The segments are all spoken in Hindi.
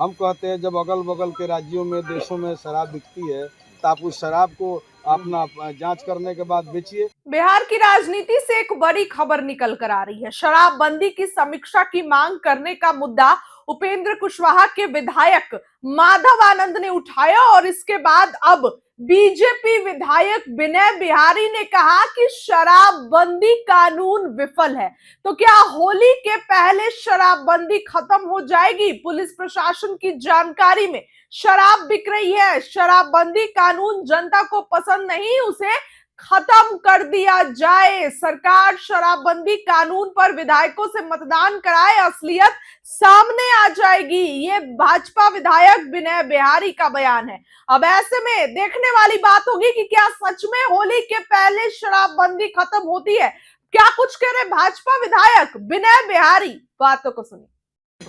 हम कहते हैं जब अगल बगल के राज्यों में देशों में शराब बिकती है तो आप उस शराब को अपना जांच करने के बाद बेचिए। बिहार की राजनीति से एक बड़ी खबर निकल कर आ रही है। शराबबंदी की समीक्षा की मांग करने का मुद्दा उपेंद्र कुशवाहा के विधायक माधव आनंद ने उठाया और इसके बाद अब बीजेपी विधायक विनय बिहारी ने कहा कि शराबबंदी कानून विफल है। तो क्या होली के पहले शराबबंदी खत्म हो जाएगी? पुलिस प्रशासन की जानकारी में शराब बिक रही है। शराबबंदी कानून जनता को पसंद नहीं, उसे खत्म कर दिया जाए। सरकार शराबबंदी कानून पर विधायकों से मतदान कराए, असलियत सामने आ जाएगी। ये भाजपा विधायक विनय बिहारी का बयान है। अब ऐसे में देखने वाली बात होगी कि क्या सच में होली के पहले शराबबंदी खत्म होती है। क्या कुछ कह रहे भाजपा विधायक विनय बिहारी, बातों को सुनिए।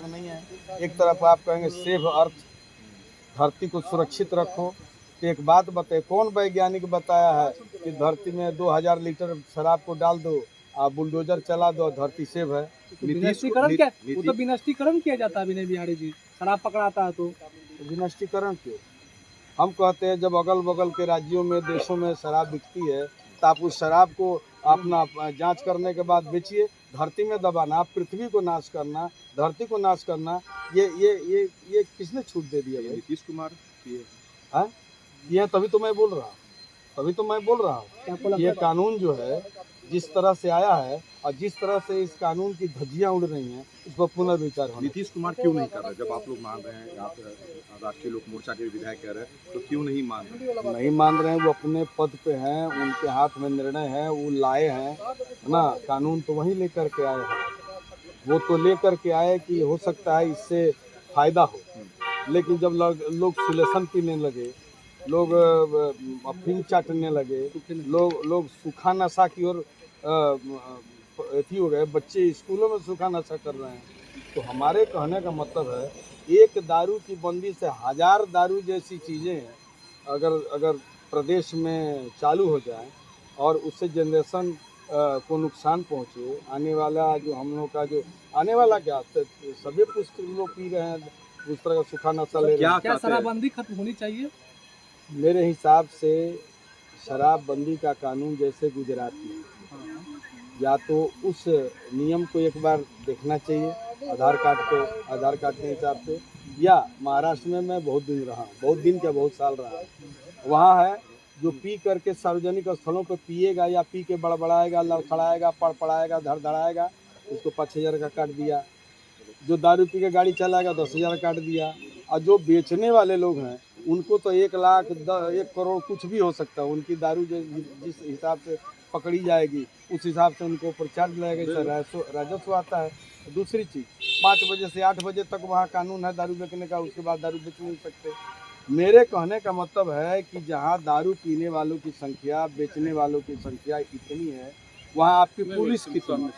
नहीं है, एक तरफ आप कहेंगे सेव अर्थ, धरती को सुरक्षित रखो। एक बात बताए, कौन वैज्ञानिक बताया है कि धरती में 2000 लीटर शराब को डाल दो, आप बुलडोजर चला दो, धरती सेव है। विनष्टीकरण क्या? वो तो विनष्टीकरण किया जाता है विनय बिहारी जी, शराब पकड़ाता है तो विनष्टीकरण क्यों? हम कहते हैं जब अगल बगल के राज्यों में देशों में शराब बिकती है तो आप उस शराब को अपना जांच करने के बाद बेचिए। धरती में दबाना, पृथ्वी को नाश करना, धरती को नाश करना, ये किसने छूट दे दिया? नीतीश कुमार ये तभी तो मैं बोल रहा हूँ ये कानून जो है जिस तरह से आया है और जिस तरह से इस कानून की धज्जियां उड़ रही हैं, इस पर पुनर्विचार होना। नीतीश कुमार क्यों नहीं कर रहे? जब आप लोग मान रहे हैं, आप राष्ट्रीय लोक मोर्चा के विधायक कह रहे हैं, तो क्यों नहीं मान रहे? नहीं मान रहे हैं, वो अपने पद पे हैं, उनके हाथ में निर्णय है, वो लाए हैं ना, कानून तो वही लेकर के आए हैं। वो तो लेकर के आए कि हो सकता है इससे फायदा हो, लेकिन जब लोग सुलेसन पीने लगे, लोग अफीम चाटने लगे, लोग सूखा नशा की ओर अथी हो गए, बच्चे स्कूलों में सूखा नशा कर रहे हैं। तो हमारे कहने का मतलब है एक दारू की बंदी से 1000 दारू जैसी चीज़ें अगर प्रदेश में चालू हो जाए और उससे जनरेशन को नुकसान पहुँचे, आने वाला जो हम लोग का जो आने वाला क्या सभी पुस्तक लोग पी रहे हैं, उस तरह का सूखा नशा ले रहे हैं। क्या शराबबंदी खत्म होनी चाहिए? मेरे हिसाब से शराबबंदी का कानून जैसे गुजरात में, या तो उस नियम को एक बार देखना चाहिए आधार कार्ड के हिसाब से, या महाराष्ट्र में मैं बहुत बहुत साल रहा, वहाँ है जो पी करके सार्वजनिक स्थलों पर पिएगा या पी के बड़बड़ाएगा, लड़खड़ाएगा, पड़पड़ाएगा, धड़धड़ाएगा, उसको 5000 का काट दिया। जो दारू पी के गाड़ी चलाएगा 10,000 काट दिया। और जो बेचने वाले लोग हैं उनको तो 1 लाख 1 करोड़ कुछ भी हो सकता है। उनकी दारू जिस हिसाब से पकड़ी जाएगी उस हिसाब से उनको ऊपर चार्ज लगेगा, राजस्व आता है। दूसरी चीज़, 5 बजे से 8 बजे तक वहाँ कानून है दारू बेचने का, उसके बाद दारू बेच नहीं सकते। मेरे कहने का मतलब है कि जहाँ दारू पीने वालों की संख्या, बेचने वालों की संख्या इतनी है, वहाँ आपकी पुलिस कितनी?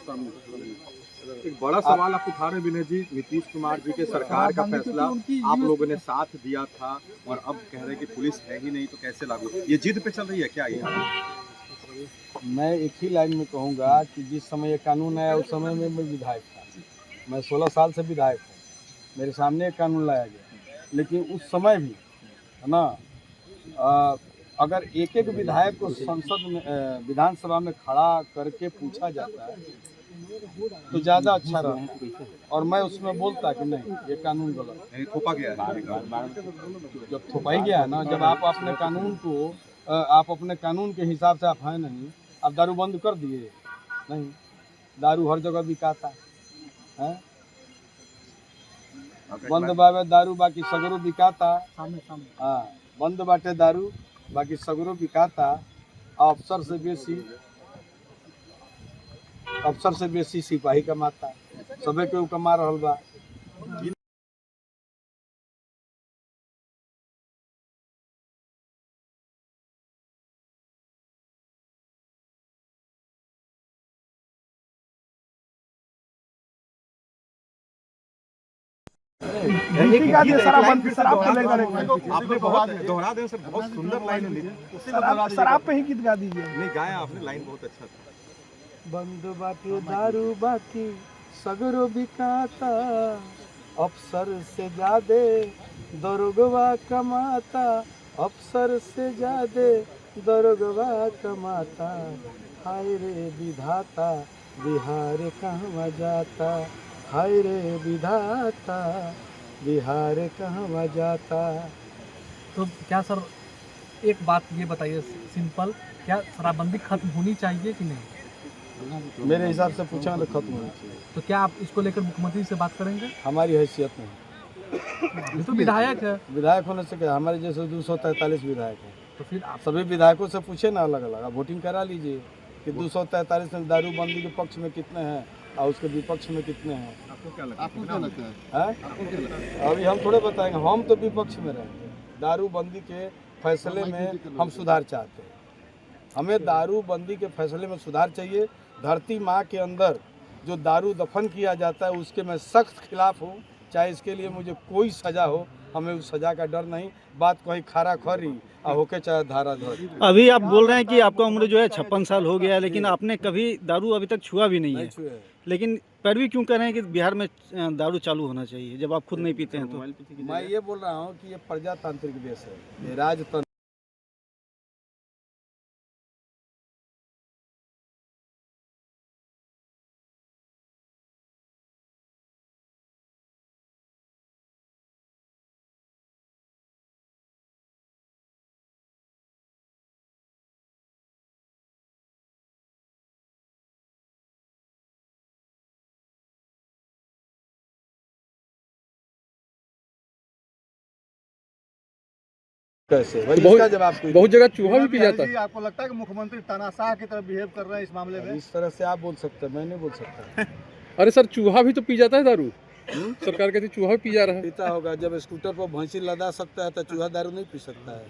एक बड़ा सवाल आप उठा रहे हैं विनय जी, नीतीश कुमार जी के सरकार का फैसला आप लोगों ने साथ दिया था और अब कह रहे हैं कि पुलिस है ही नहीं, तो कैसे लागू? ये जिद पे चल रही है क्या? ये मैं एक ही लाइन में कहूँगा कि जिस समय ये कानून आया उस समय में मैं विधायक था, मैं 16 साल से विधायक हूँ, मेरे सामने एक कानून लाया गया, लेकिन उस समय भी है ना, अगर एक विधायक को संसद में विधानसभा में खड़ा करके पूछा जाता है तो ज़्यादा अच्छा रहा, और मैं उसमें बोलता कि नहीं ये कानून गलत है। थोपा गया है, जब थोपाई गया है ना, जब आप अपने कानून के हिसाब से आप हैं नहीं, आप दारू बंद कर दिए नहीं, दारू हर जगह बिकाता है, बंद बाबे दारू बाकी सगरो बिकाता, हाँ बंद बाटे दारू बाकी सगरो बिकाता। अफसर से बेसी सिपाही कमाता, सबे के कमा रहल बा। आपने बहुत दोहरा दें सर, बहुत सुंदर लाइन है। शराब पे ही गीत गा दीजिए। नहीं गाया आपने, लाइन बहुत अच्छा था। बंद बाटे दारू बाकी सगरो बिकाता, अफसर से ज्यादा दरोगवा कमाता, अफसर से ज्यादा दरोगवा कमाता, हाय रे विधाता बिहार कहवा जाता, हाय रे विधाता बिहार कहवा जाता। तो क्या सर, एक बात ये बताइए सिंपल, क्या शराबबंदी खत्म होनी चाहिए कि नहीं? मेरे हिसाब से पूछा तो खत्म होनी चाहिए। तो क्या आप इसको लेकर मुख्यमंत्री से बात करेंगे? हमारी हैसियत नहीं, ये तो विधायक है। विधायक होने से क्या, हमारे जैसे 243 विधायक हैं। तो फिर आप सभी विधायकों से पूछे ना, अलग अलग, आप वोटिंग करा लीजिए कि 243 में दारूबंदी के पक्ष में कितने हैं और उसके विपक्ष में कितने हैं। आपको क्या लगता है? हैं? अभी हम थोड़े बताएंगे, हम तो विपक्ष में रहेंगे। दारूबंदी के फैसले में हम सुधार चाहते हैं, हमें दारूबंदी के फैसले में सुधार चाहिए। धरती माँ के अंदर जो दारू दफन किया जाता है उसके मैं सख्त खिलाफ हूँ, चाहे इसके लिए मुझे कोई सज़ा हो, हमें उस सज़ा का डर नहीं। बात कहीं खारा खरी और होके चाहे धारा धर। अभी आप बोल रहे हैं कि आपका उम्र जो है 56 साल हो गया है, लेकिन आपने कभी दारू अभी तक छुआ भी नहीं है, छुए। लेकिन पैरवी क्यों कर रहे हैं कि बिहार में दारू चालू होना चाहिए जब आप खुद नहीं पीते हैं? तो मैं ये बोल रहा हूँ कि ये प्रजातांत्रिक देश है, ये राजतंत्र। कैसे भाई, इसका जवाब कोई बहुत जगह चूहा भी पी जाता है। आपको लगता है कि मुख्यमंत्री तानाशाह की तरह बिहेव कर रहे हैं इस मामले में? इस तरह से आप बोल सकते हैं, मैं नहीं बोल सकता। अरे सर, चूहा भी तो पी जाता है दारू। सरकार कहती चूहा भी पी जा रहा है। पीता होगा, जब स्कूटर पर भैंसी लदा सकता है तो चूहा दारू नहीं पी सकता है।